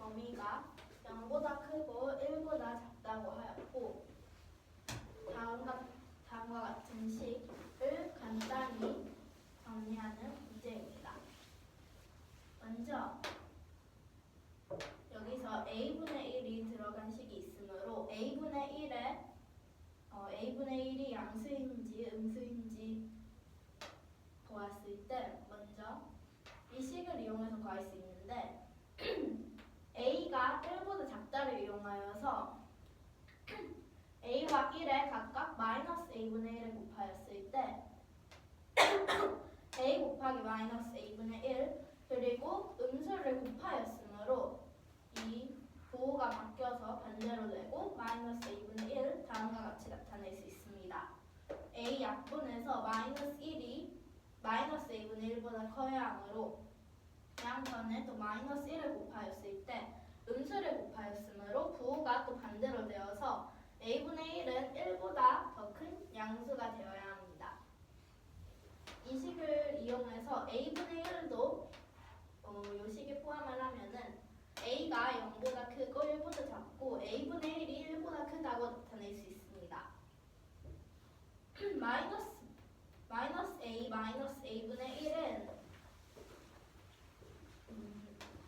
범위가 0보다 크고 1보다 작다고 하였고 다음과 같은 식을 간단히 정리하는 문제입니다. 먼저 여기서 a분의 1이 들어간 식이 있으므로 a분의 1이 양수인지 음수인지 보았을 때 먼저 이 식을 이용해서 구할 수 있는데 a가 1보다 작다를 이용하여서 a와 1에 각각 마이너스 a분의 1을 곱하였을 때 a 곱하기 마이너스 a분의 1 그리고 음수를 곱하였으므로 이 부호가 바뀌어서 반대로 되고 마이너스 a분의 1 다음과 같이 나타낼 수 있습니다. a 약분에서 마이너스 1이 마이너스 a분의 1보다 커야 하므로 양변에 또 마이너스 1을 곱하였을 때 음수를 곱하였으므로 부호가 또 반대로 되어서 a분의 1은 1보다 더 큰 양수가 되어야 합니다. 이 식을 이용해서 a분의 1도 이 식에 포함을 하면은 a가 0보다 크고 1보다 작고 a분의 1이 1보다 크다고 나타낼 수 있습니다. 마이너스 a 마이너스 a분의 1은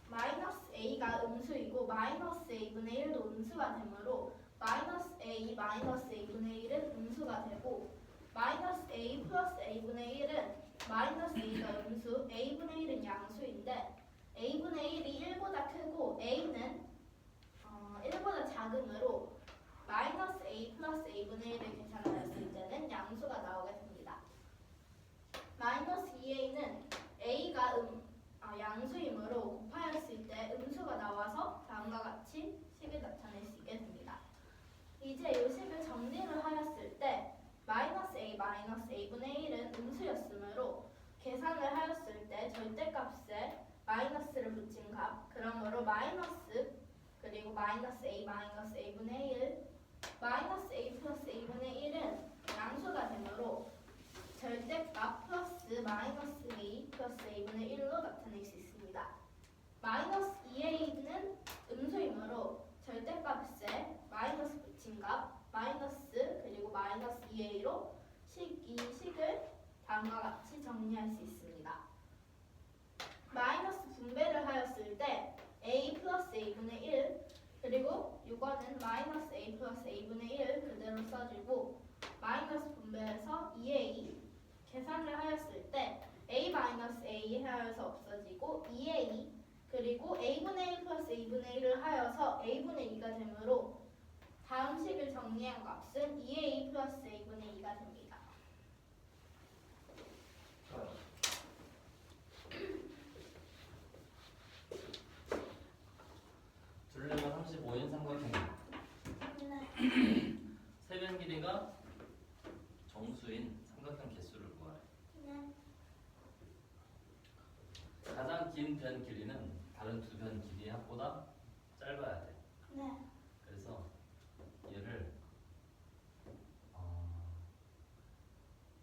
마이너스 a가 음수이고 마이너스 a분의 1도 음수가 되므로 마이너스 a 마이너스 a분의 1은 음수가 되고 마이너스 a 플러스 a분의 1은 마이너스 a가 음수 a분의 1은 양수인데 a분의 1이 1보다 크고 a는 1보다 작으므로 마이너스 a 플러스 a분의 1을 계산하였을 때는 양수가 나오게 됩니다. 마이너스 2a는 a가 양수이므로 곱하였을 때 음수가 나와서 다음과 같이 식을 나타낼 수 있게 됩니다. 이제 이 식을 정리를 하였을 때 마이너스 a 마이너스 a분의 1은 음수였으므로 계산을 하였을 때 절대값에 마이너스를 붙인 값 그러므로 마이너스 그리고 마이너스 a 마이너스 a분의 1 마이너스 a 플러스 a분의 1은 양수가 되므로 절대값 플러스 마이너스 a 플러스 a분의 1로 나타낼 수 있습니다. 마이너스 2a는 음수이므로 절대값에 마이너스 붙인 값 마이너스 그리고 마이너스 2a로 이 식을 다음과 같이 정리할 수 있습니다. 마이너스 분배를 하였을 때 a 플러스 a분의 1 그리고 이거는 마이너스 a 플러스 a분의 1 그대로 써주고 마이너스 분배해서 2a 계산을 하였을 때 a 마이너스 a 하여서 없어지고 2a 그리고 a분의 1 플러스 a분의 1을 하여서 a분의 2가 되므로 다음 식을 정리한 값은 2a 플러스 a분의 2가 됩니다. 둘레가 35인 삼각형이 세변 길이가 정수인 삼각형 개수를 구하래. 가장 긴 변 길이는 다른 두 변 길이의 합보다 짧아야 돼. 그래서 얘를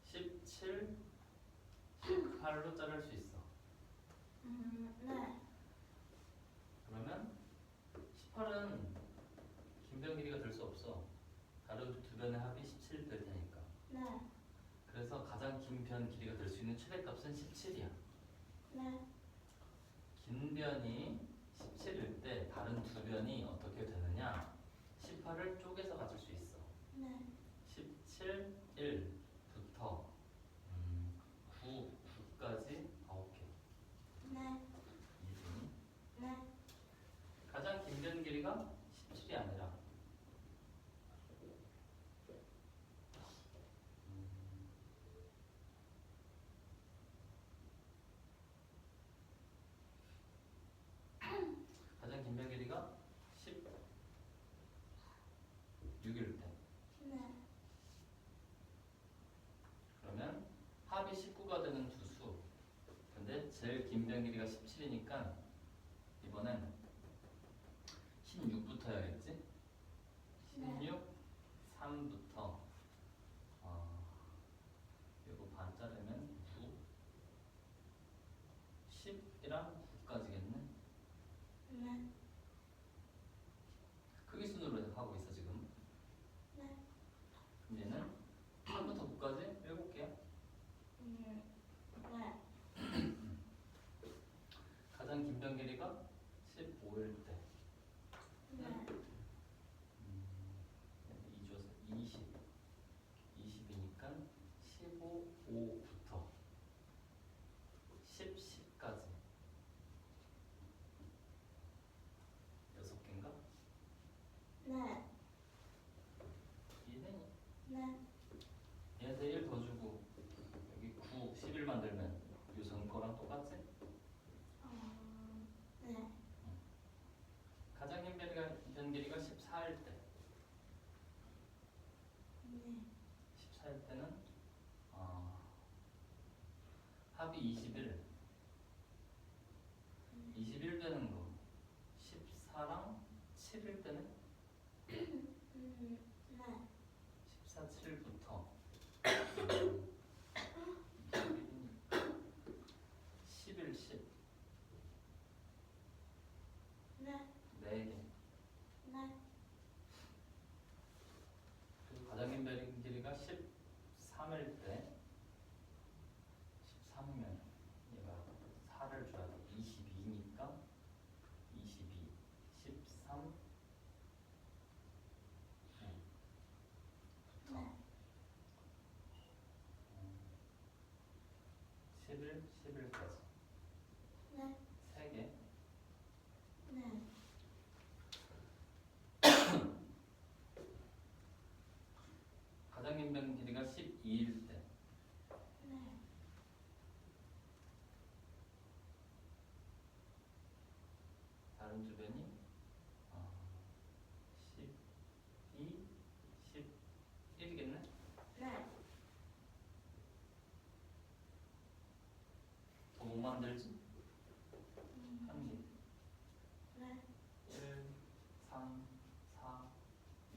17, 18로 자를 수 있어. 그러면 18은 긴 변 길이가 될 수 없어. 다른 두 변의 합이 17 될 테니까. 그래서 가장 긴 변 길이가 될 수 있는 최대값은 17이야. 긴 변이 17일 때 다른 두 변이 어떻게 되느냐? 18을 쪼개서 가질 수 있어. 17, 1부터 9까지 9개. 이분이 가장 긴 변 길이가 17이 아니라 가장 긴 변 길이가 16일 때. 그러면 합이 19가 되는 두 수. 근데 제일 긴 변 길이가 17이니까 이번엔 16부터 해야겠지? 16, 3부터 이거 반 자르면 9, 10이랑 9까지겠네? 가장 긴 변 길이가 15일 때 네. 2 줘서 20 20이니까 15, 5부터 10, 10까지 6개인가? 네. 이해되니? 네. 얘한테 1 더 주고 여기 9, 11 만들면 요 전 거랑 똑같지? 네. 가장 긴 변 길이가 14일 때 네. 14일 때는 합이 21 21 되는 거 14랑 7일 때는 네. 14, 7부터 11, 10 네. 4개 네. 그리고 가장 긴 변 길이가 13일 때 13이면 얘가 4를 줘야 돼 22니까 22 13 네. 11, 11까지 네. 3개 네. 가장 긴 변 길이가 12일 때 네. 다른 주변이 12, 11이겠네? 네. 더 못 만들지? 한 개. 네. 1, 3, 4,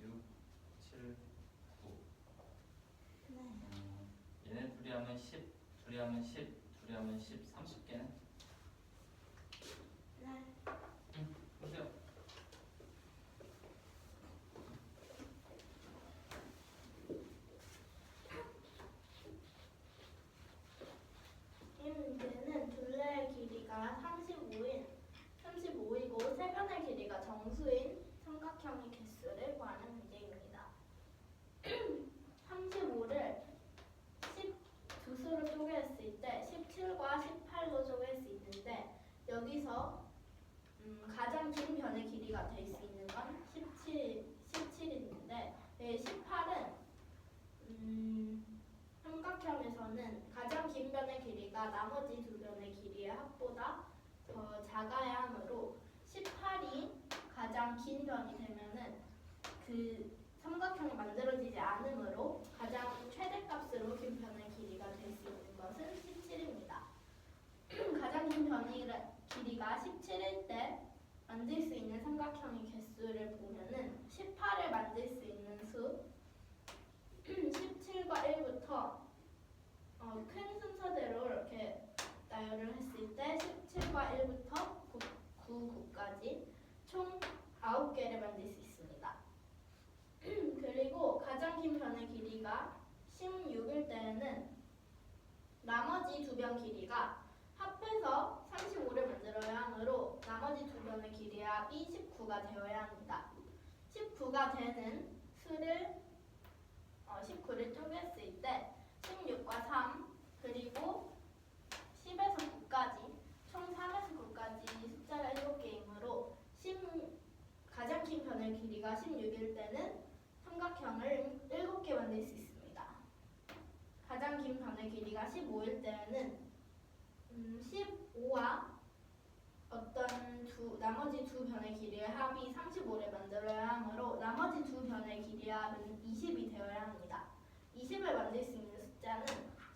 6, 7, 9. 얘네 둘이 하면 10, 둘이 하면 10, 둘이 하면 10, 30개네? 네. 보세요. 이 문제는 둘레의 길이가 35이고 세 변의 길이가 정수인 삼각형의 개수를 구하는 문제입니다. 35를 12수로 쪼개었을 때 17과 18로 쪼갤 수 있는데 여기서 가장 긴 변의 길이가 될 수 있는 건 17인데 18은 삼각형에서는 가장 긴 변의 길이가 나머지 두 변의 길이의 합보다 더 작아야 하므로 18이 가장 긴 변이 되면은 그 삼각형이 만들어지지 않으므로 가장 최대값으로 긴 변의 길이가 될 수 있는 것은 17입니다. 가장 긴 변의 길이가 17일 때 만들 수 있는 삼각형의 개수를 보면은 18을 만들 수 있는 수 17과 1부터 큰 순서대로 이렇게 나열을 했을 때 17과 1부터 9까지 총 9개를 만들 수 있습니다. 그리고 가장 긴 변의 길이가 16일 때에는 나머지 두 변 길이가 합해서 35를 만들어야 하므로 나머지 두 변의 길이의 합이 19가 되어야 합니다. 19가 되는 수를 19를 쪼갰을 때 16과 3 그리고 10에서 9까지 총 3에서 9까지 숫자가 7개이므로 가장 긴 변의 길이가 16일 때는 삼각형을 7개 만들 수 있습니다. 가장 긴 변의 길이가 15일 때는 15와 나머지 두 변의 길이의 합이 35를 만들어야 하므로 나머지 두 변의 길이의 합은 20이 되어야 합니다. 20을 만들 수 있는 숫자는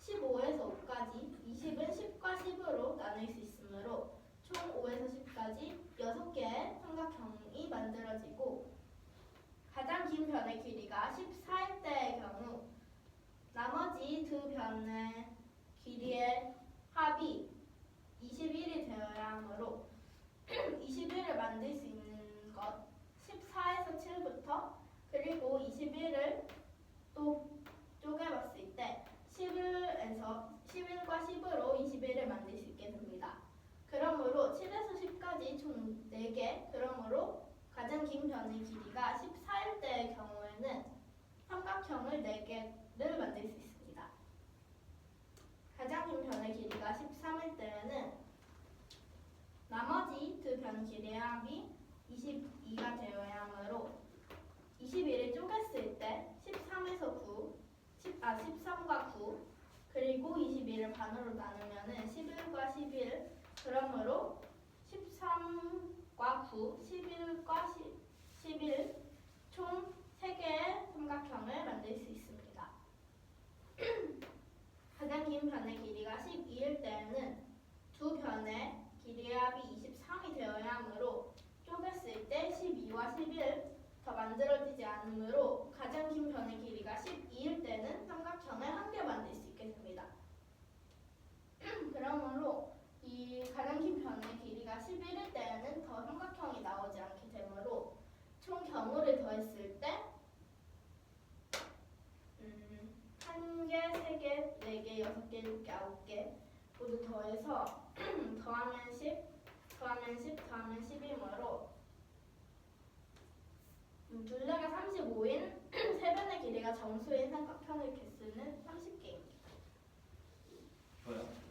15에서 5까지 20은 10과 10으로 나눌 수 있으므로 총 5에서 10까지 6개의 삼각형이 만들어지고 가장 긴 변의 길이가 14일 때의 경우 나머지 두 변의 길이의 합이 21이 되어야 하므로 21을 만들 수 있는 것 14에서 7부터 그리고 21을 또 쪼개봤을 때 11과 10으로 21을 만들 수 있게 됩니다. 그러므로 7에서 4개. 그러므로 가장 긴 변의 길이가 14일 때의 경우에는 삼각형을 4개를 만들 수 있습니다. 가장 긴 변의 길이가 13일 때에는 나머지 두 변 길이의 합이 22가 되어야 하므로 21을 쪼갰을 때 13과 9 그리고 21을 반으로 나누면은 11과 11 그러므로 13과 9, 11과 11 총 3개의 삼각형을 만들 수 있습니다. 가장 긴 변의 길이가 12일 때에는 두 변의 길이의 합이 23이 되어야 하므로 쪼갰을 때 12와 11 더 만들어지지 않으므로 가장 긴 변의 길이가 12일 때는 삼각형을 한 개 만들 수 있게 됩니다. 그러므로 이 가장 긴 변의 길이가 11일 때에는 더 삼각형이 나오지 않게 되므로 총 경우를 더했을 때 1개, 3개, 4개, 6개, 7개, 9개 모두 더해서 더하면 10, 더하면 10, 더하면 10이므로 둘레가 35인 세 변의 길이가 정수인 삼각형의 개수는 30개입니다. 좋아요.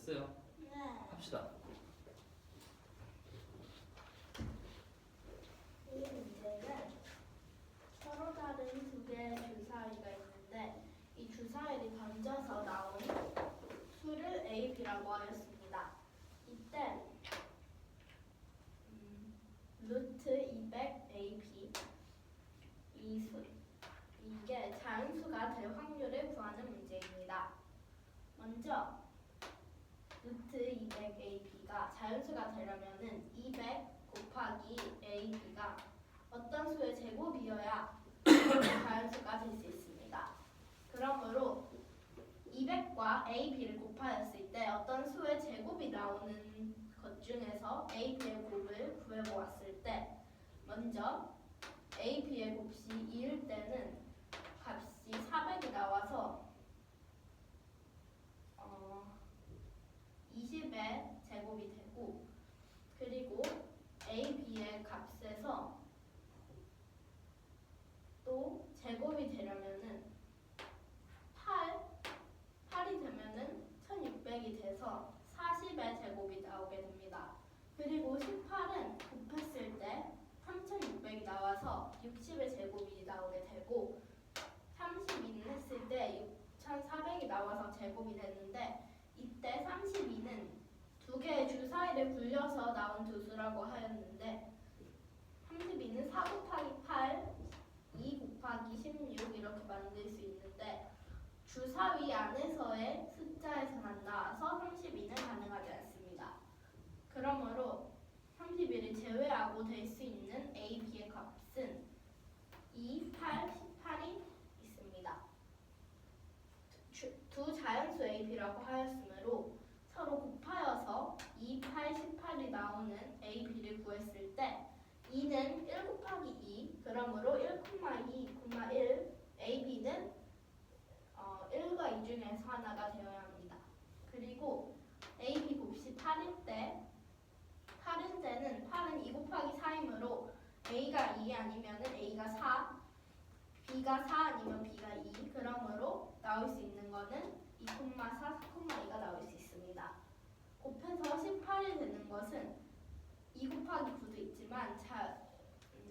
됐어요. 네. 합시다. 이 문제는 서로 다른 두 개의 주사위가 있는데 이 주사위를 던져서 나온 수를 A, B라고 하였습니다. 이때 루트 200 AB 이게 자연수가 될 확률을 구하는 문제입니다. 먼저 루트 200 AB가 자연수가 되려면은 200 곱하기 AB가 어떤 수의 제곱이어야 자연수가 될 수 있습니다. 그러므로 200과 AB를 곱하였을 때 어떤 수의 제곱이 나오는 것 중에서 AB의 곱을 구해보았을 때 먼저 AB의 곱이 2일 때는 값이 400이 나와서 20의 제곱이 되고 그리고 AB의 값에서 또 제곱이 되려면은 8이 되면은 1600이 돼서 40의 제곱이 나오게 됩니다. 그리고 18은 곱했을 때 3600이 나와서 60의 제곱이 나오게 되고 32는 했을 때 6400이 나와서 제곱이 됐는데 이때 32는 두 개의 주사위를 굴려서 나온 두 수라고 하였는데 32는 4 곱하기 8, 2 곱하기 16 이렇게 만들 수 있는데 주사위 안에서의 숫자에서만 나와서 32는 가능하지 않습니다. 그러므로 31을 제외하고 될 수 있는 A, B의 값은 2, 8, 18이 있습니다. 두 자연수 A, B라고 하였으므로 서로 곱하여서 2, 8, 18이 나오는 A, B를 구했을 때 2는 1 곱하기 2, 그러므로 1, 2, 1, A, B는 1과 2 중에서 하나가 되어야 합니다. 그리고 A, B 곱이 8일 때는 8은 2 곱하기 4이므로 A가 2 아니면 A가 4, B가 4 아니면 B가 2, 그러므로 나올 수 있는 거는 2,4, 4,2가 나올 수 있습니다. 곱해서 18이 되는 것은 2 곱하기 9도 있지만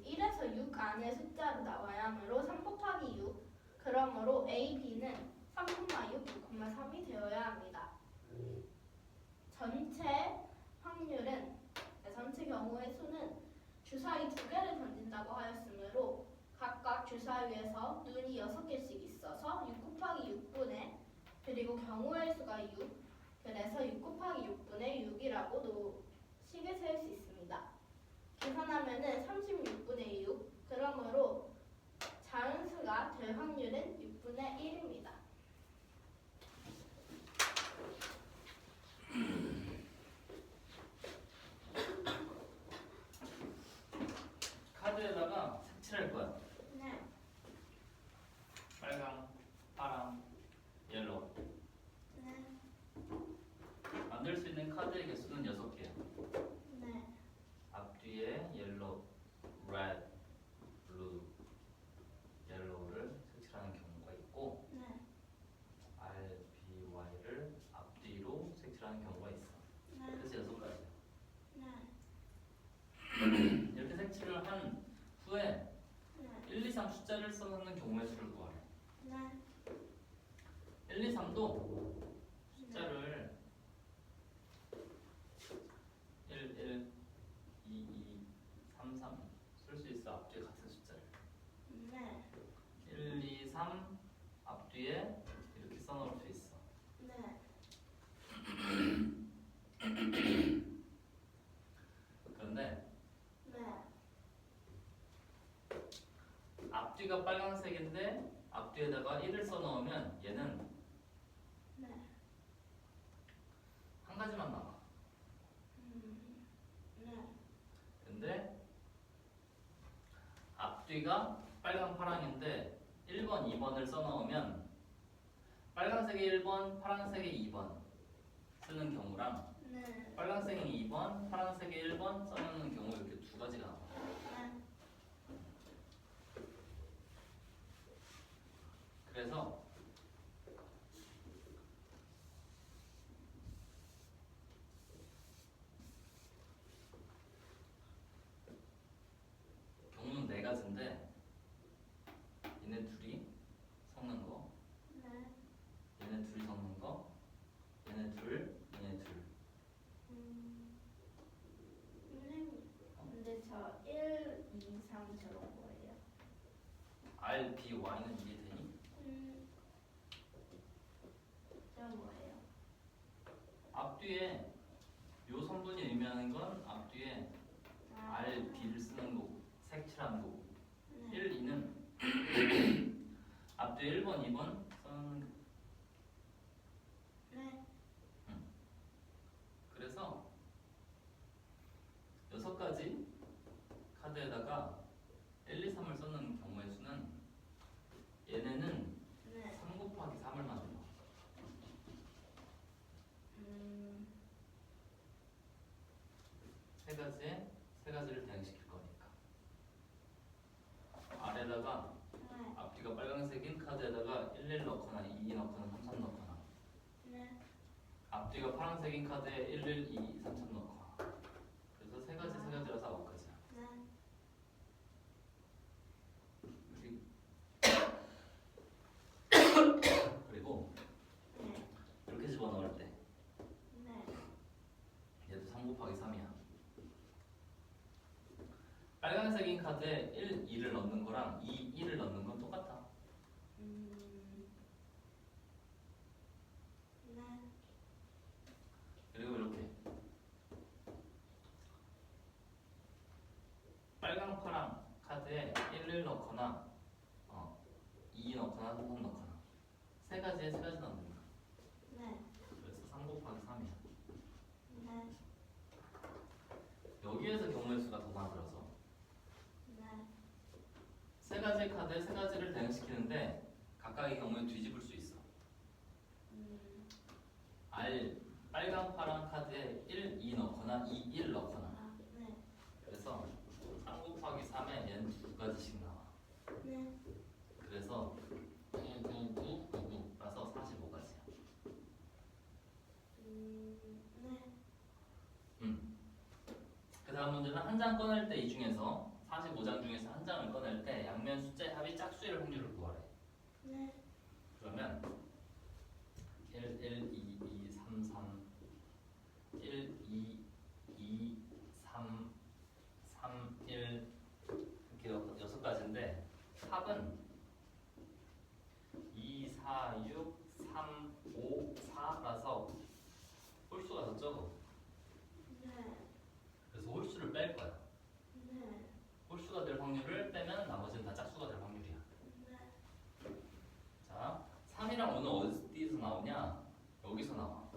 1에서 6 안에 숫자로 나와야 하므로 3 곱하기 6, 그러므로 A, B는 3,6, 6,3이 되어야 합니다. 전체 경우의 수는 주사위 두 개를 던진다고 하였으므로 각각 주사위에서 눈이 6개씩 있어서 6 곱하기 6분의 그리고 경우의 수가 6, 그래서 6 곱하기 6분의 6이라고 식을 세울 수 있습니다. 계산하면은 36분의 6, 그러므로 자연수가 될 확률은 6분의 1입니다. 카드에다가 색칠할 거야. 네. 빨강, 파랑, 옐로우. 네. 만들 수 있는 카드의 개수는 6개야. 네. 앞뒤에 옐로우, 레드, 블루, 옐로우를 색칠하는 경우가 있고 네. R, B, Y를 앞뒤로 색칠하는 경우가 있어. 네. 그래서 6가지야. 네. 이렇게 색칠을 한 후에 네. 1, 2, 3 숫자를 써놓는 경우의 수를 구하래. 네. 1, 2, 3도 숫자를 1, 1, 2, 2, 3, 3 쓸 수 있어. 앞뒤에 같은 숫자를. 네. 1, 2, 3 앞뒤에 이렇게 써놓을 수 있어. 네. 그런데 네. 앞뒤가 빨간색인데 앞뒤에다가 1을 써놓으면 얘는 네. 한 가지만 나와. 네. 근데 앞뒤가 빨강 파랑인데 1번, 2번을 써놓으면 빨간색의 1번, 파란색의 2번 쓰는 경우랑 네. 빨간색의 2번, 파란색의 1번 써놓는 경우 이렇게 두 가지가 나와. 네. 그래서 다음처럼 뭐예요? R, B, Y는 이해되니? 저 뭐예요? 앞뒤에 요 선분이 의미하는 건 앞뒤에 R, B를 쓰는 거고 색칠하는 거고 네. 1, 2는 앞뒤에 1번, 2번 쓰는 네. 그래서 6가지 카드에다가 1, 2, 3을 썼는 경우의 수는 얘네는 네. 3 곱하기 3을 만들어. 세 가지를 대응시킬 거니까. 아래다가 네. 앞뒤가 빨간색인 카드에다가 1, 1 넣거나 2, 2 넣거나 3, 3 넣거나 네. 앞뒤가 파란색인 카드에 1, 1, 2, 2, 3, 3 넣거나 그래서 세 가지라서 9가지야. 네. 그리고 네. 이렇게 집어넣을 때 네. 얘도 3 곱하기 3이야. 빨간색인 카드에 1, 2를 넣는 거랑 2, 1을 넣는 건 똑같아. 네. 그리고 이렇게 빨강, 파랑 카드에 1, 1 넣거나 2 넣거나 3, 3 넣거나 세 가지 넣는 거야. 네. 그래서 3 곱하기 3이야. 네. 여기에서 경우의 수가 더 많아서 네. 세 가지 카드에 세 가지를 대응시키는데 각각의 경우에 뒤집을 수 있어. R 빨강, 파랑 카드에 1, 2 넣거나 2, 1 넣거나 아, 네. 그래서 3 곱하기 3에 얘는 2가지씩 나와. 네. 그래서 9, 9, 9, 9, 9라서 45가지야. 네. 그 다음 문제는 한 장 꺼낼 때 이 중에서 45장 중에서 한 장을 꺼낼 때 양면 숫자의 합이 짝수일 확률을 구하래. 네. 그러면 1, 1, 2, 2, 3, 3 1, 2, 2, 3, 3, 1 이렇게 6가지인데 합은 2, 4, 6, 3, 5, 4라서 홀수가 더 적어. 네. 그래서 홀수를 뺄 거야. 네. 홀수가 될 확률을 빼면 나머지는 다 짝수가 될 확률이야. 네. 자, 3이랑 5는 어디서 나오냐? 여기서 나와.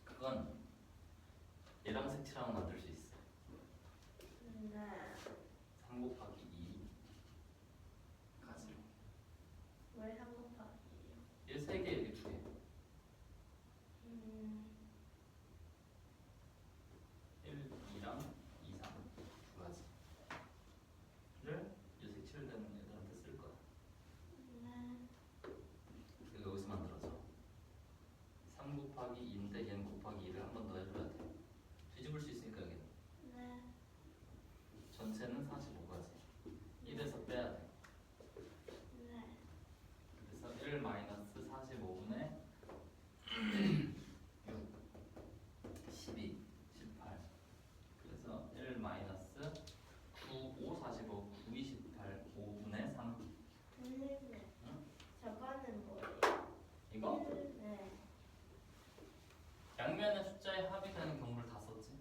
그건 얘랑 색칠하면 만들 수 있어. 3 곱하기 2 가지로. 왜 3 곱하기예요? 얘 3개, 이렇게 2개. 1, 2랑 2, 3 2가지를 이 색칠되는 애들한테 쓸 거야. 그래서 여기서 만들어져. 3 곱하기 2인데 얘는 곱하기 2를 한 번 더 해줘야 돼. 뒤집을 수 있으니까 여기는. 전체는 45가지. 1에서 빼야 돼. 그래서 1 마이너스 45분의 6, 12, 18. 그래서 1 마이너스 9, 5, 45, 9, 28, 5분의 3. 선생님, 응? 저거는 뭐예요? 이거? 네. 양면의 숫자의 합이 되는 경우를 다 썼지.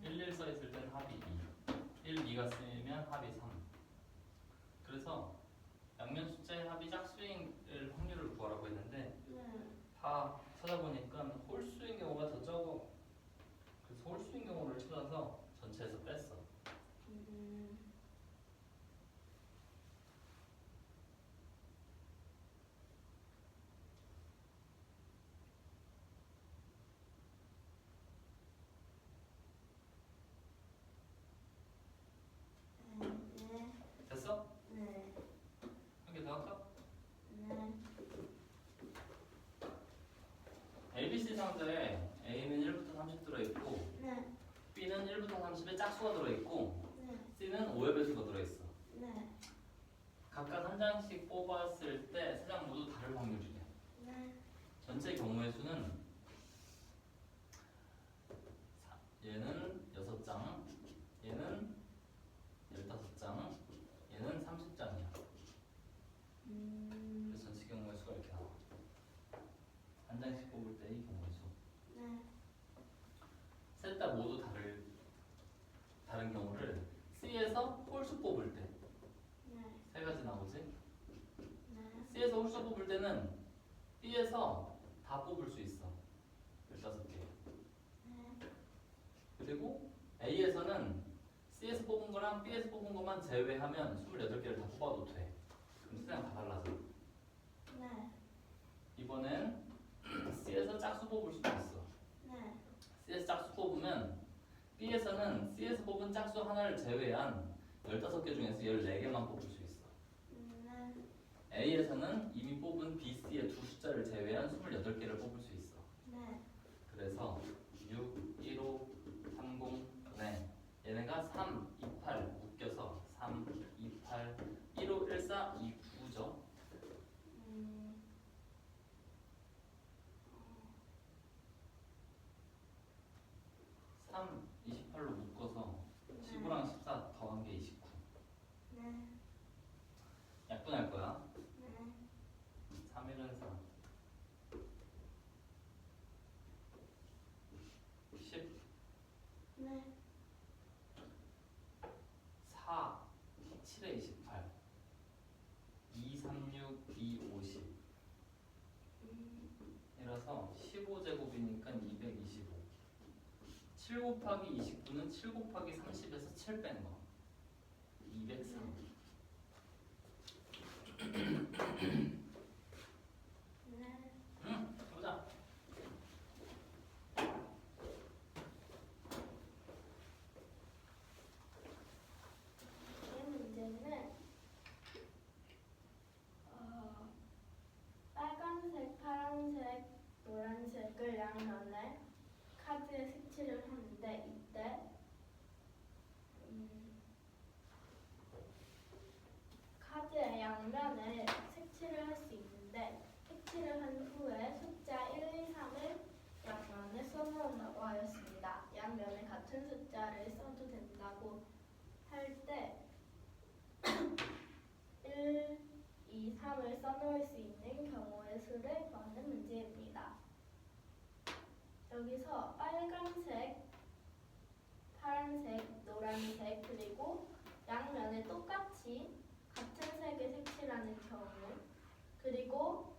1, 1 써있을 땐 합이 2. 1, 2가 쓰이면 합이 3. 그래서 양면 숫자의 합이 짝수인 확률을 구하라고 했는데 다 찾아보니까 홀수인 경우가 더 적어. 그래서 홀수인 경우를 찾아서 전체에서 뺐어. 됐어? 네. 한 개 더 할까? 네. ABC 상자에 A는 1부터 30 들어있고 네. B는 1부터 30에 짝수가 들어있고 네. C는 5의 배수가 들어있어. 네. 각각 한 장씩 뽑았을 때 세 장 모두 다를 확률이래. 네. 전체 경우의 수는 얘는 6장, 얘는 15장, 얘는 30장이야. 그래서 전체 경우의 수가 이렇게 나와. 한 장씩 뽑을 때 이 경우의 수. 네. 셋 다 모두 다른 경우를 C에서 홀수 뽑을 때 세 네. 가지 나오지? 네. C에서 홀수 뽑을 때는 B에서 다 뽑을 수 있어. 15개. 네. 그리고 A에서는 C에서 뽑은 거랑 B에서 뽑은 것만 제외하면 28개를 다 뽑아도 돼. 그럼 세상 다 달라져. 네. 이번엔 C에서 짝수 뽑을 수도 있어. 네. C에서 짝수 뽑으면 B에서는 C에서 뽑은 짝수 하나를 제외한 15개 중에서 14개만 뽑을 수 있어. 네. A에서는 이미 뽑은 B, C의 두 숫자를 제외한 28개를 뽑을 수 있어. 네. 그래서 6, 15, 30, 네. 얘네가 3, 2, 8 묶여서 3, 2, 8, 15, 14, 2, 9죠. 3, 28로 묶어서 15랑 14 더한 게 29. 네. 약분할 거야. 네. 3일은 3. 10, 네. 4, 7에 28. 2, 36, 2, 50. 이라서 15제곱이니까 225. 7 곱하기 29는 7 곱하기 30에서 7 뺀 거. 203. 네. 보자. 이 문제는 빨간색, 파란색, 노란색을 양면에 카드에 색칠을 하는데 이때 카드의 양면에 색칠을 할 수 있는데 색칠을 한 후에 숫자 1, 2, 3을 양면에 써놓는다고 하였습니다. 양면에 같은 숫자를 써도 된다고 할 때 1, 2, 3을 써놓을 수 있는 경우의 수를 구하는 문제입니다. 여기서 빨간색, 파란색, 노란색 그리고 양면에 똑같이 같은 색의 색칠하는 경우 그리고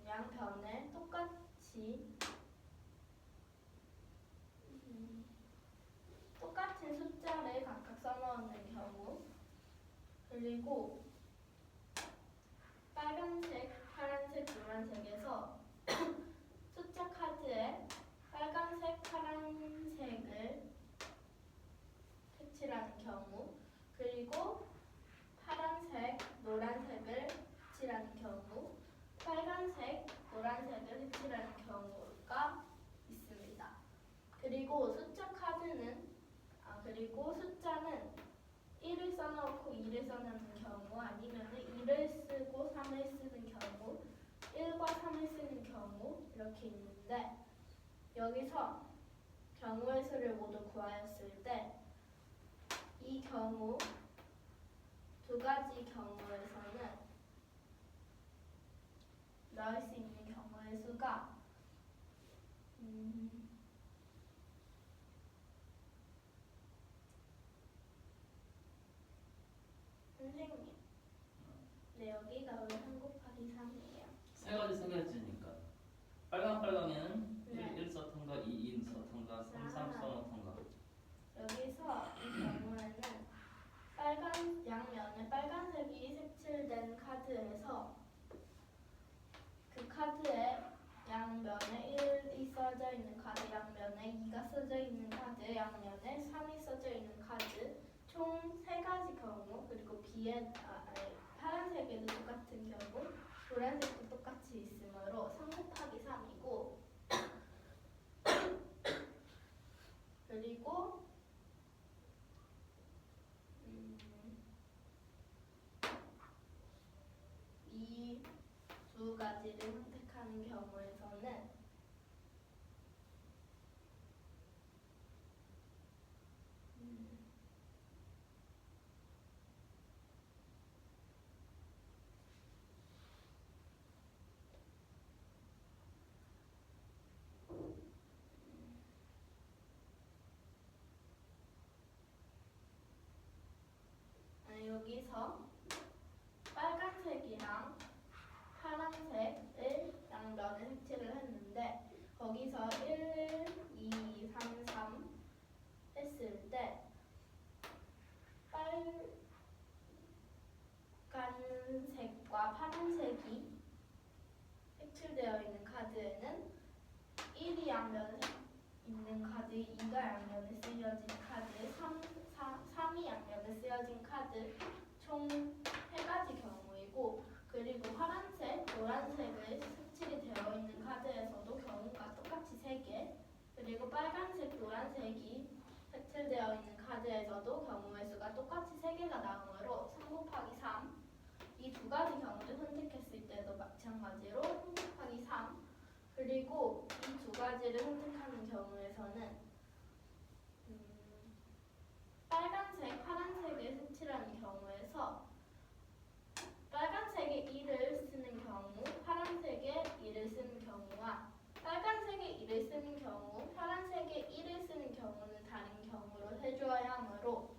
양변에 똑같은 숫자를 각각 써놓는 경우 그리고 빨간색, 파란색, 노란색에서 숫자 카드에 빨간색, 파란색을 색칠하는 경우 그리고 파란색, 노란색을 색칠하는 경우 빨간색, 노란색을 색칠하는 경우가 있습니다. 그리고 숫자는 1을 써놓고 2를 써놓는 경우 아니면 2를 쓰고 3을 쓰는 경우 1과 3을 쓰는 경우 이렇게 있는데 여기서 경우의 수를 모두 구하였을 때 이 경우 두 가지 경우에서는 넣을 수 있는 경우의 수가 선생님 네 여기가 왜 3 곱하기 3이에요? 세 가지니까. 빨강에는 네. 1 썼던가 2 썼던가 3 써놓던가. 여기서 이 경우에는 양면에 빨간색이 색칠된 카드에서 그 카드에 양면에 1이 써져 있는 카드, 양면에 2가 써져 있는 카드, 양면에 3이 써져 있는 카드 총 3가지 경우 그리고 파란색에도 똑같은 경우 노란색도 똑같이 있으므로 3 곱하기 3이고 그리고 이 두 가지를 선택하는 경우에서는 여기서 1, 2, 3, 3 했을 때 빨간색과 파란색이 색칠되어 있는 카드에는 1이 양면에 있는 카드, 2가 양면에 쓰여진 카드, 3이 양면에 쓰여진 카드 총 3가지 경우이고, 그리고 파란색, 노란색의 색칠이 되어 있는 카드에서도 경우가 똑같이 3개, 그리고 빨간색, 노란색이 색칠되어 있는 카드에서도 경우의 수가 똑같이 3개가 나오므로 3 곱하기 3, 이 2가지 경우를 선택했을 때도 마찬가지로 3 곱하기 3, 그리고 이 2가지를 선택하는 경우에서는 빨간색, 파란색을 색칠하는 경우에서 빨간색에 1을 쓰는 경우, 파란색에 1을 쓰는 경우와 빨간색에 1을 쓰는 경우, 파란색에 1을 쓰는 경우는 다른 경우로 해주어야 하므로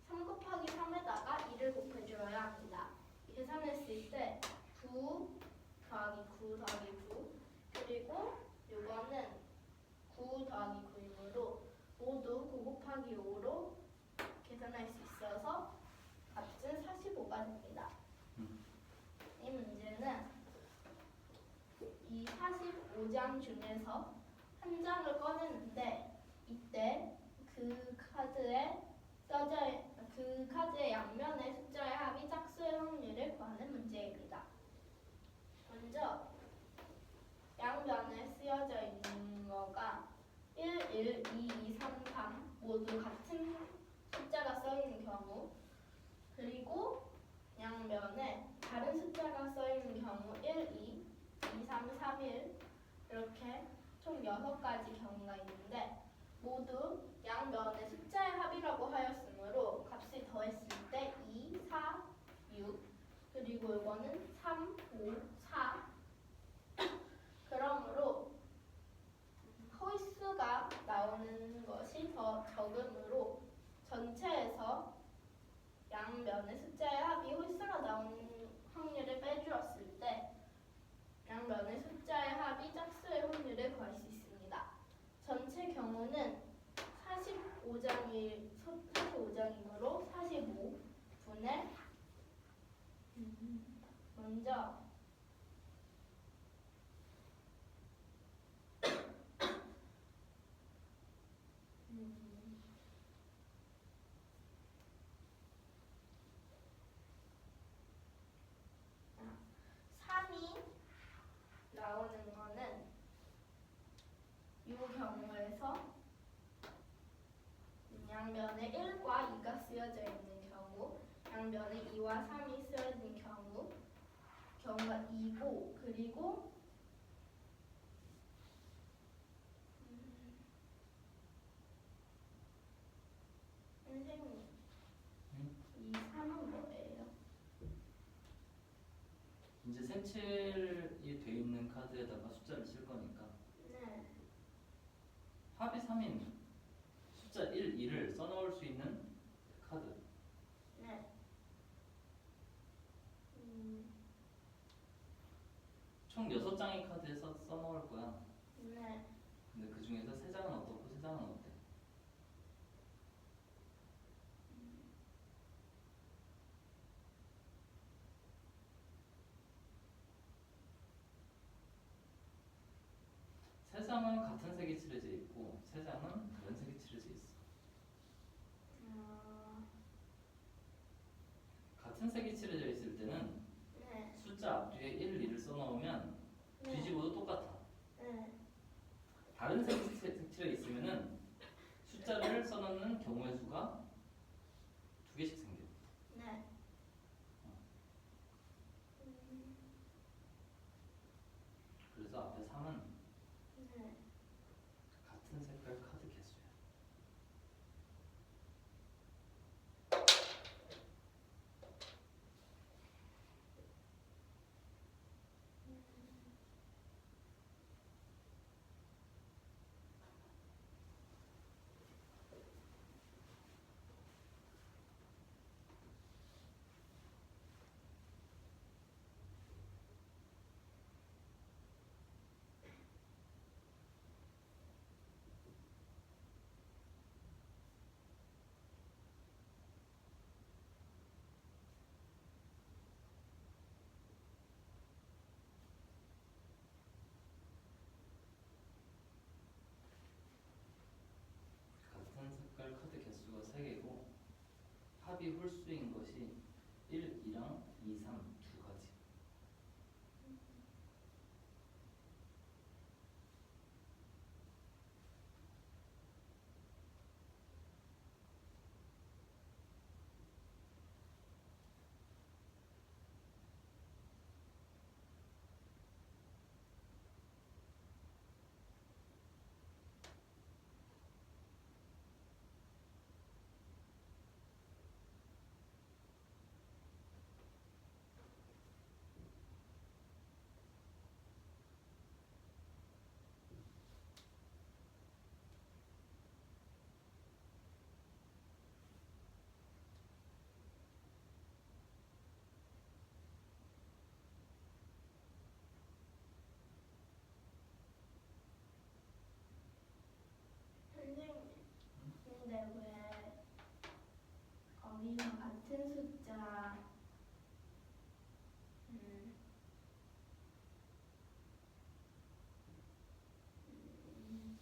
3 곱하기 3에다가 1을 곱해주어야 합니다. 계산했을 때 9 더하기 9 더하기 9, 그리고 이거는 9 더하기 9이므로 모두 9 곱하기 5로 계산할 수 있어서 값은 45가 됩니다. 이 문제는 이 45장 중에서 한 장을 꺼내는데 이때 그 카드의 양면의 숫자의 합이 짝수의 확률을 구하는 문제입니다. 먼저 양면에 쓰여져 있는 거가 1, 1, 2, 2, 3, 3 모두 같은 숫자가 써 있는 경우, 그리고 양면에 다른 숫자가 써 있는 경우 1, 2, 2, 3, 3, 1 이렇게 총 6가지 경우가 있는데 모두 양면의 숫자의 합이라고 하였으므로 값을 더했을 때 2, 4, 6, 그리고 이거는 3, 5, 4. 그러므로 홀수가 나오는 것이 더 적으므로 전체에서 양면의 숫자의 합이 홀수가 나오는 확률을 빼주었을 때 양면의 숫자의 합이 짝수의 확률을 구할 수 있습니다. 전체 경우는 45장이므로 45분의 먼저 3이 나오는 거는 이 경우에서 양면에 1과 2가 쓰여져 있는 경우, 양면에 2와 3이 쓰여진 경우가 2고, 그리고 선생님, 이 3은 뭐예요? 이제 색칠이 돼 있는 카드에다가 숫자를 쓸 거니까 네. 합이 3인 숫자 1, 2를 써넣을 수 있는 카드. 네. 총 6장의 카드에 써넣을 거야. 네. 근데 그 중에서 3장은 어떻고 3장은 어때? 세 장은 같은 색이 칠해져 있고 세 장은 다른 색이 칠해져 있어. 같은 색이 칠해져 있을 때는 네. 숫자 앞뒤에 1, 2를 써넣으면 뒤집어도 똑같아. 네. 다른 색이 칠해 있으면은 숫자를 써넣는 경우의 수가 2개씩 생겨. 네. 그래서 앞에 3은 네. 같은 색깔 카드 개수야. 합이 홀수인 것이 1, 2랑 2, 3 두 가지. 선생님, 근데 왜 거기서 같은 숫자 음, 음,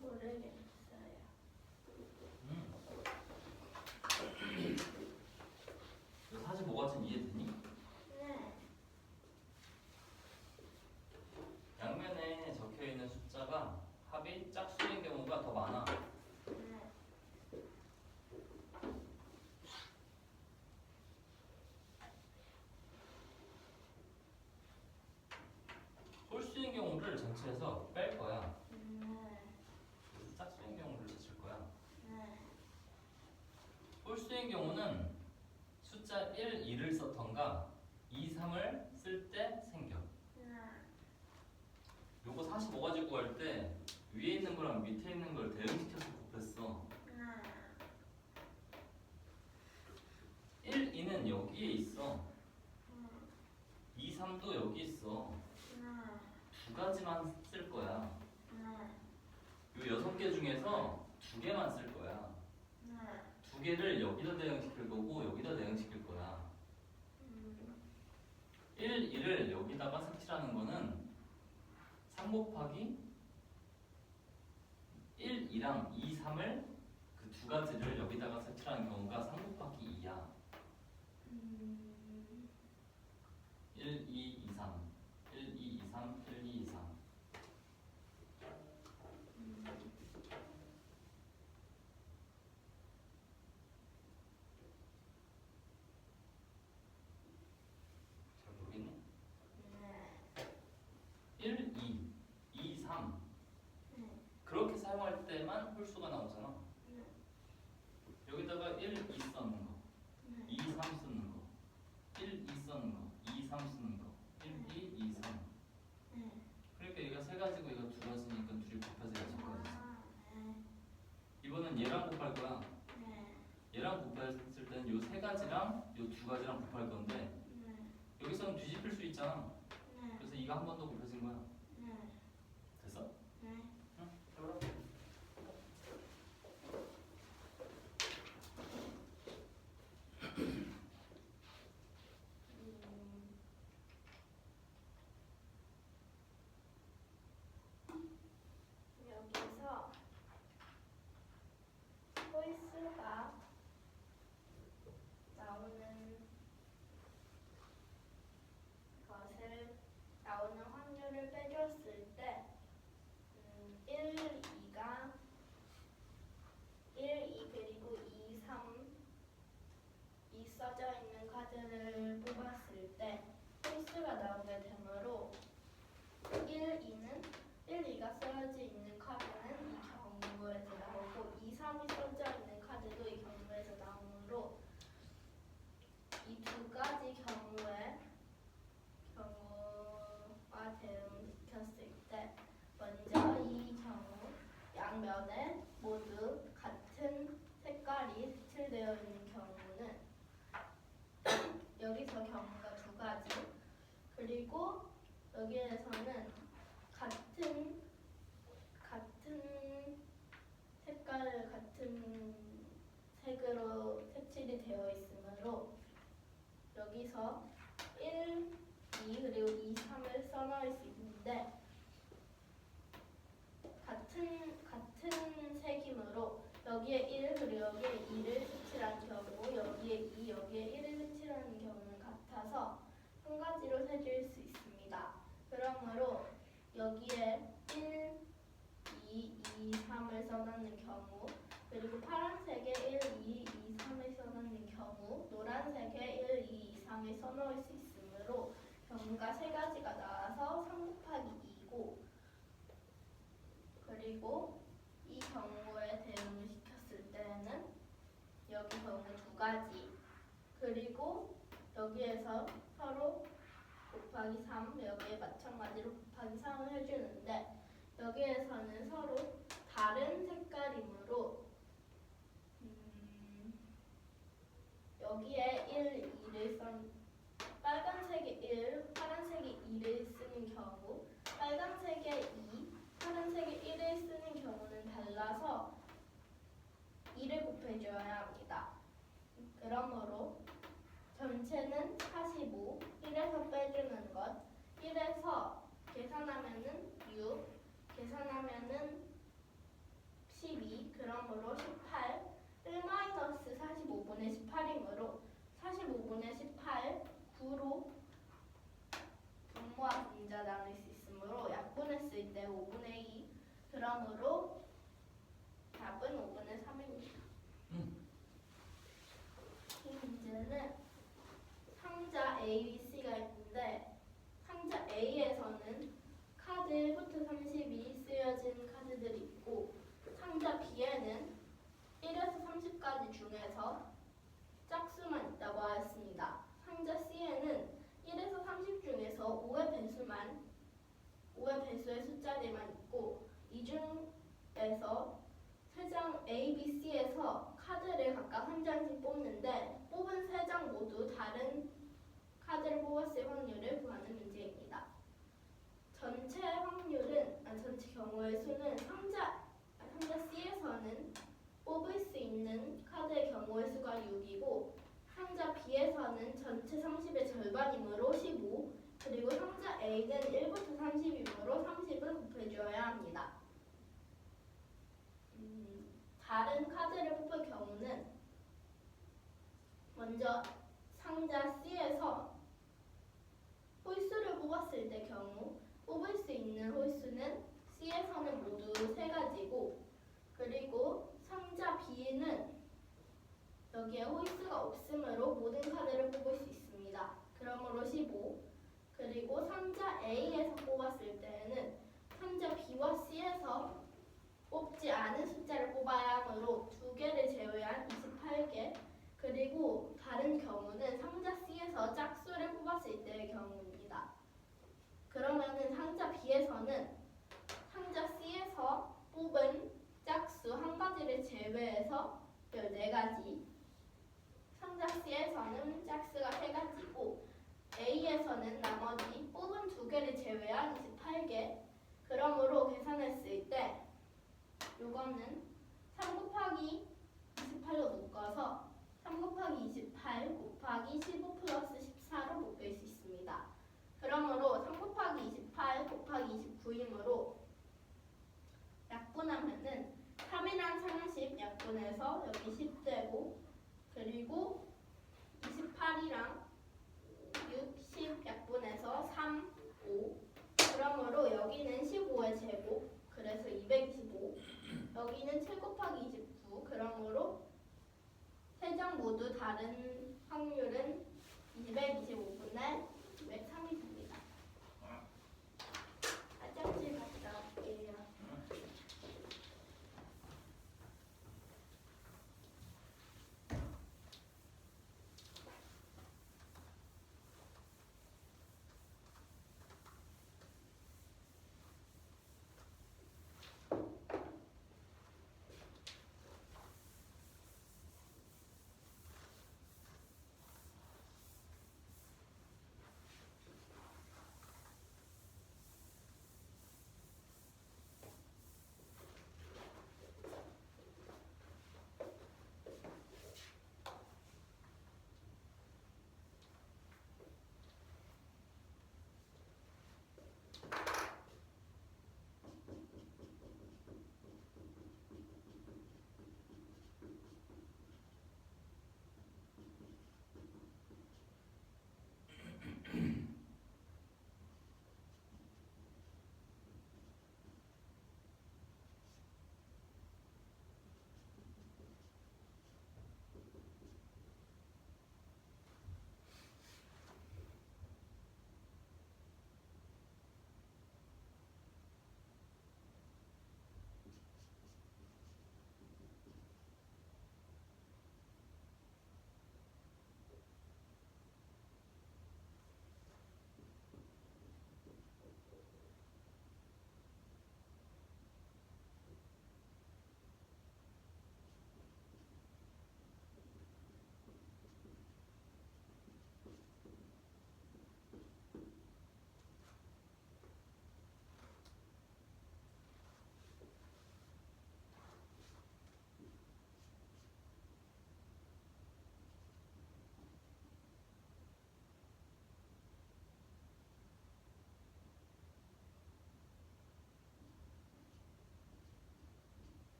모르겠어요. 너 45가쯤 이해되니? 네. 양면에 적혀 있는 숫자가 합이 짝수인 경우가 더 많아. 네. 홀수인 경우를 전체에서 뺄 거야. 네. 그래서 짝수인 경우를 찾을 거야. 네. 홀수인 경우는 숫자 1, 2를 썼던가 2, 3을 쓸 때 생겨. 네. 요거 45 가지고 갈 때 위에 있는 거랑 밑에 있는 걸 대응시켜서 곱했어. 네. 1, 2는 여기에 있어. 2, 3도 여기 있어. 두 가지만 쓸 거야. 요 6개 중에서 두 개만 쓸 거야. 두 개를 여기다 대응시킬 거고 여기다 대응시킬 거야. 1, 2를 여기다가 색칠하는 거는 3 곱하기 1, 2랑 2, 3을 그 두 가지를 여기다가 색칠하는 경우가 3 곱하기 2야. 1, 2, 2, 3 1, 2, 2, 3 1, 2, 2, 3 잘 모르겠네. 1, 2, 2, 3 그렇게 사용할 때만 홀수가 나오잖아. 가지고 이거 두 가지니까 둘이 곱해서 6가지지. 네. 이번엔 얘랑 곱할 거야. 네. 얘랑 곱했을 때는 요 세 가지랑 요 두 가지랑 곱할 건데 네. 여기서는 뒤집힐 수 있잖아. 네. 그래서 이거 한 번 더 곱해진 거야. 네. 됐어? 네. 응? 해보라. 여기서 홀수가 나오는 확률을 빼줬을 때 1, 2가 1, 2 그리고 2, 3 이 써져 있는 카드를 뽑았을 때 홀수가 나오게 되므로 1, 2는 1, 2가 써져 있는 카드는 이 경우에서 나오고 2, 3이 써져 있는 카드도 이 경우에서 나오므로 이 두 가지 경우가 대응시켰을 때 먼저 이 경우 양면에 모두 같은 색깔이 색칠되어 있는 경우는 여기서 경우가 두 가지 그리고 여기에서는 같은 색깔 같은 색으로 색칠이 되어 있으므로 여기서 1, 2 그리고 2, 3을 써놓을 수 있는데 같은 색이므로 여기에 1 그리고 여기에 2를 색칠한 경우 여기에 2, 여기에 1을 색칠하는 경우는 같아서 한 가지로 색일 수 있습니다. 그러므로 여기에 1, 2, 2, 3을 써놓는 경우 그리고 파란색에 1, 2, 2, 3을 써놓는 경우 노란색에 1, 2, 2, 3을 써놓을 수 있으므로 경우가 세 가지가 나와서 3 곱하기 2고 그리고 이 경우에 대응을 시켰을 때는 여기 경우 두 가지 그리고 여기에서 서로 곱하기 3 여기에 마찬가지로 곱하기 3을 해주는데 여기에서는 서로 다른 색깔이므로 여기에 1, 2를 빨간색에 1, 파란색에 2를 쓰는 경우 빨간색에 2, 파란색에 1을 쓰는 경우는 달라서 2를 곱해줘야 합니다. 그러므로 전체는 45, 1에서 빼주는 것 1에서 계산하면은 6, 계산하면은 12, 그러므로 18 1-45분의 18이므로 45분의 18 9로 분모와 분자 나눌 수 있으므로 약분했을 때 5분의 2 그러므로 답은 5분의 3입니다. 이 문제는 상자 A, B, C가 있는데 상자 A에서는 카드 1부터 30이 쓰여진 카드들이 있고 상자 B에는 1에서 30까지 중에서 짝수만 있다고 하였습니다. 상자 C에는 1에서 30 중에서 5의 배수의 숫자들만 있고 이 중에서 세 장 A, B, C에서 카드를 각각 한 장씩 뽑는데 뽑은 세 장 모두 다른 카드를 뽑았을 확률을 구하는 문제입니다. 전체 경우의 수는 상자 C에서는 뽑을 수 있는 카드의 경우의 수가 6이고 상자 B에서는 전체 30의 절반이므로 15 그리고 상자 A는 1부터 30이므로 30을 곱해줘야 합니다. 다른 카드를 뽑을 경우는 먼저 상자 C에서 홀수를 뽑았을 때 경우 뽑을 수 있는 홀수는 C에서는 모두 3가지고 그리고 상자 B는 여기에 홀수가 없으므로 모든 카드를 뽑을 수 있습니다. 그러므로 15 그리고 상자 A에서 뽑았을 때는 상자 B와 C에서 뽑지 않은 숫자를 뽑아야 하므로 2개를 제외한 28개 그리고 다른 경우는 상자 C에서 짝수를 뽑았을 때의 경우입니다. 그러면은 상자 B에서는 4가지, 성작시에서는 짝수가 3가지고 A에서는 나머지 뽑은 2개를 제외한 28개. 그러므로 계산했을 때 요거는 3 곱하기 28로 묶어서 3 곱하기 28 곱하기 15 플러스 14로 묶을 수 있습니다. 그러므로 3 곱하기 28 곱하기 29이므로 약분하면은 3이랑 30 약분해서 여기 10되고, 그리고 28이랑 60 약분해서 3, 5. 그러므로 여기는 15의 제곱, 그래서 225. 여기는 7 곱하기 29. 그러므로 세 점 모두 다른 확률은 225분의 203이 됩니다. 화장실 갔다 올게요.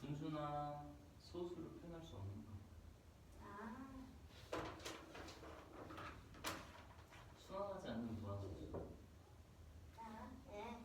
분수나 소수를 표현할 수 없는 거. 순환하지 않는 무한소수. 네.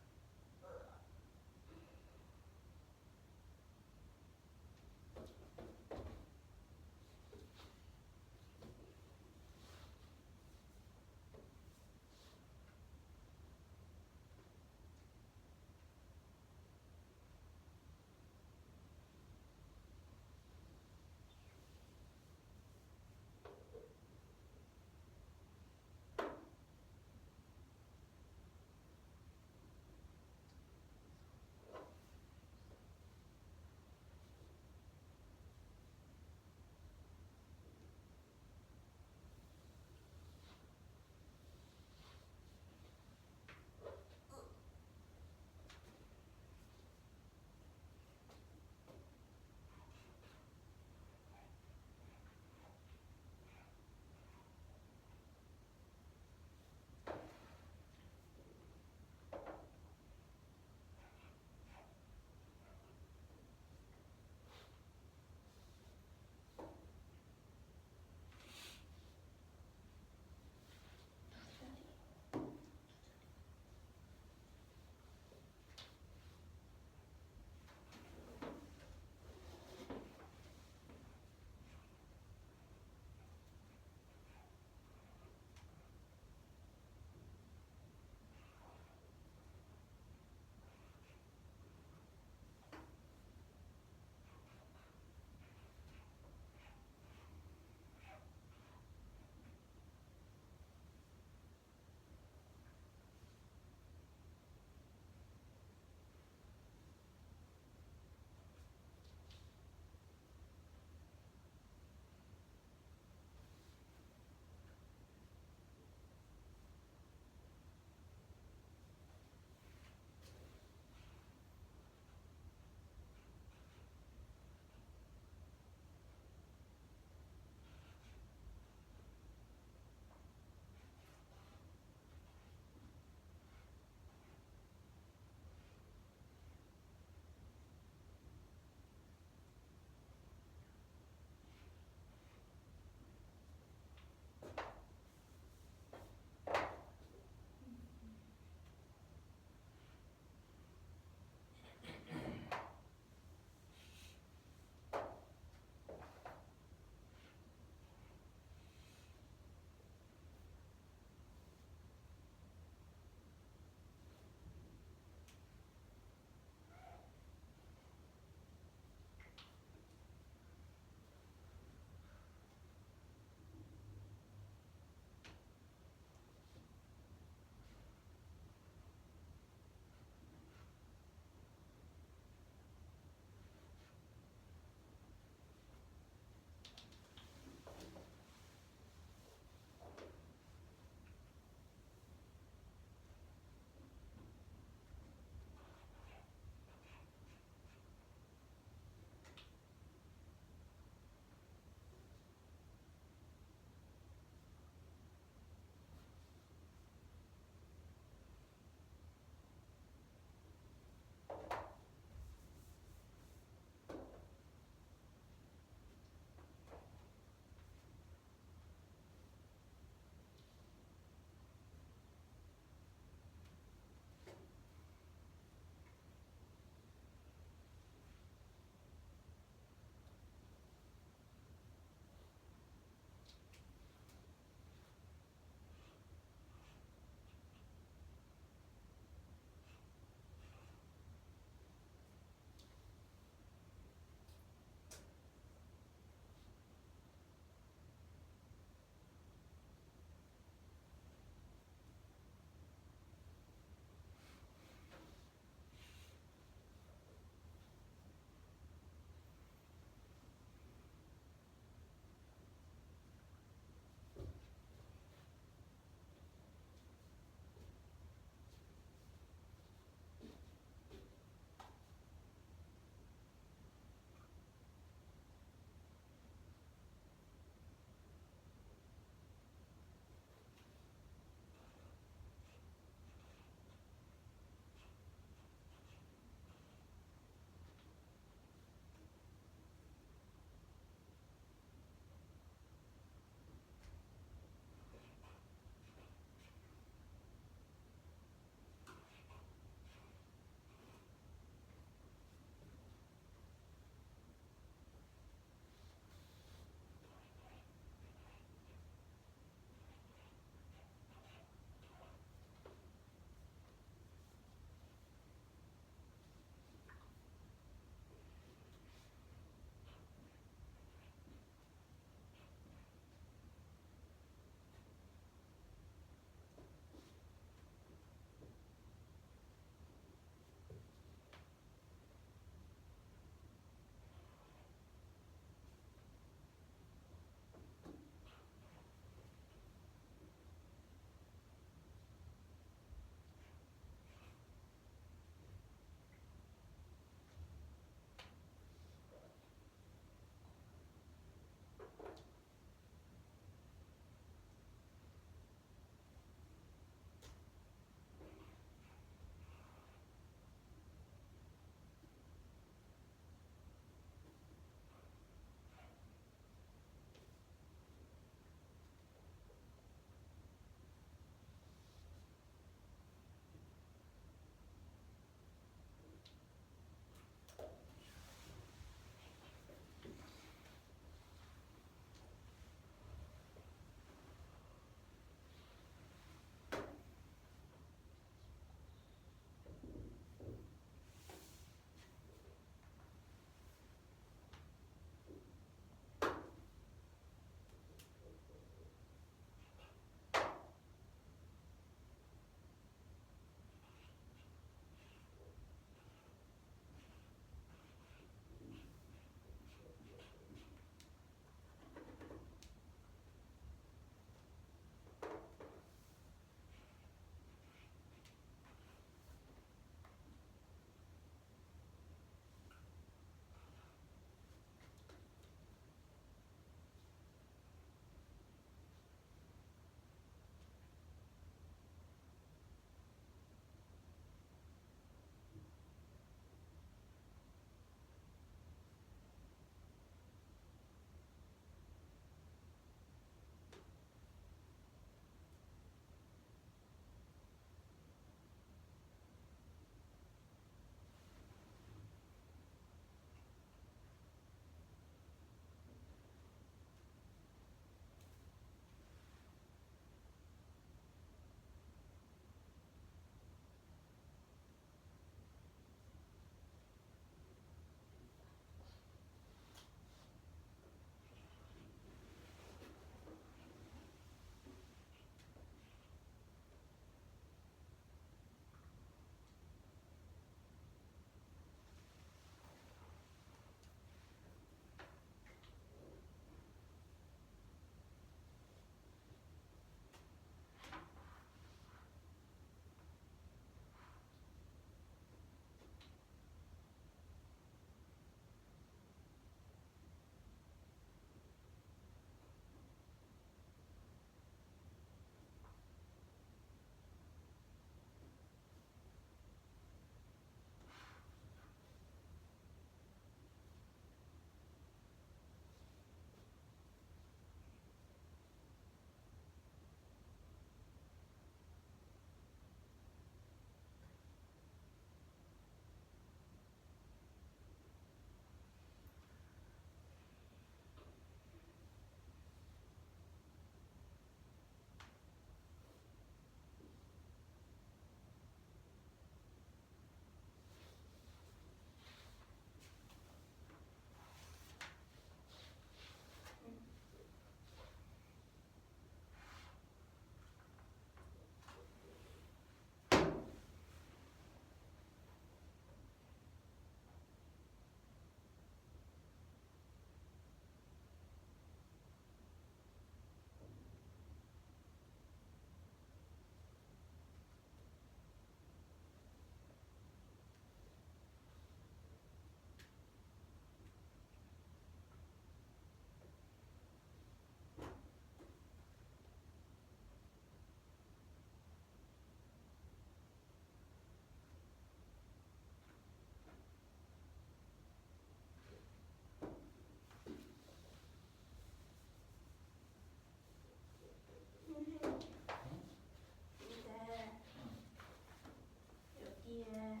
여기에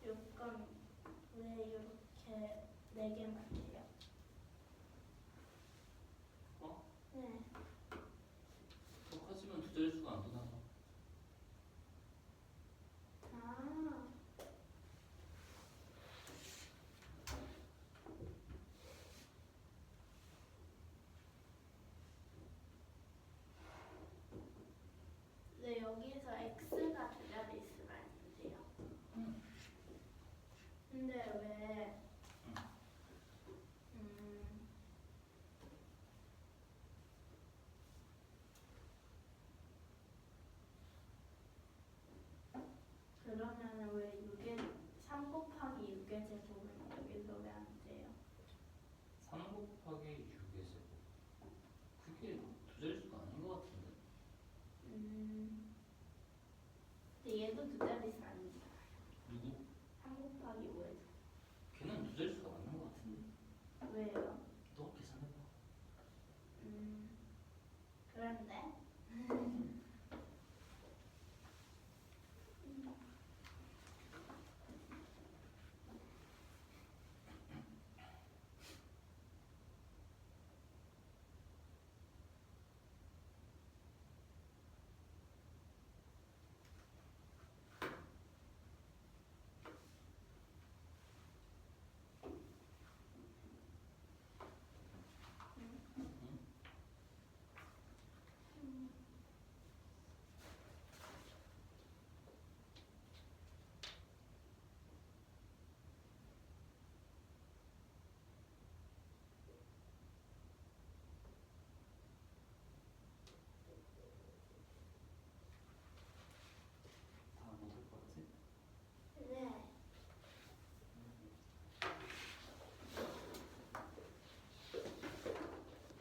요건 왜 이렇게 4개만 돼요? 어? 네. 더 커지면 두 자릿수가 안 되나봐. 아. 네, 여기서 x가 두 자릿수가 있는데요. 근데 왜 그러면은 왜 3 곱하기 6의 제곱은 여기서 왜 안 돼요? 3 곱하기 6의 제곱. 그게 두 자릿수가 아닌 것 같은데. 근데 얘도 두 자릿수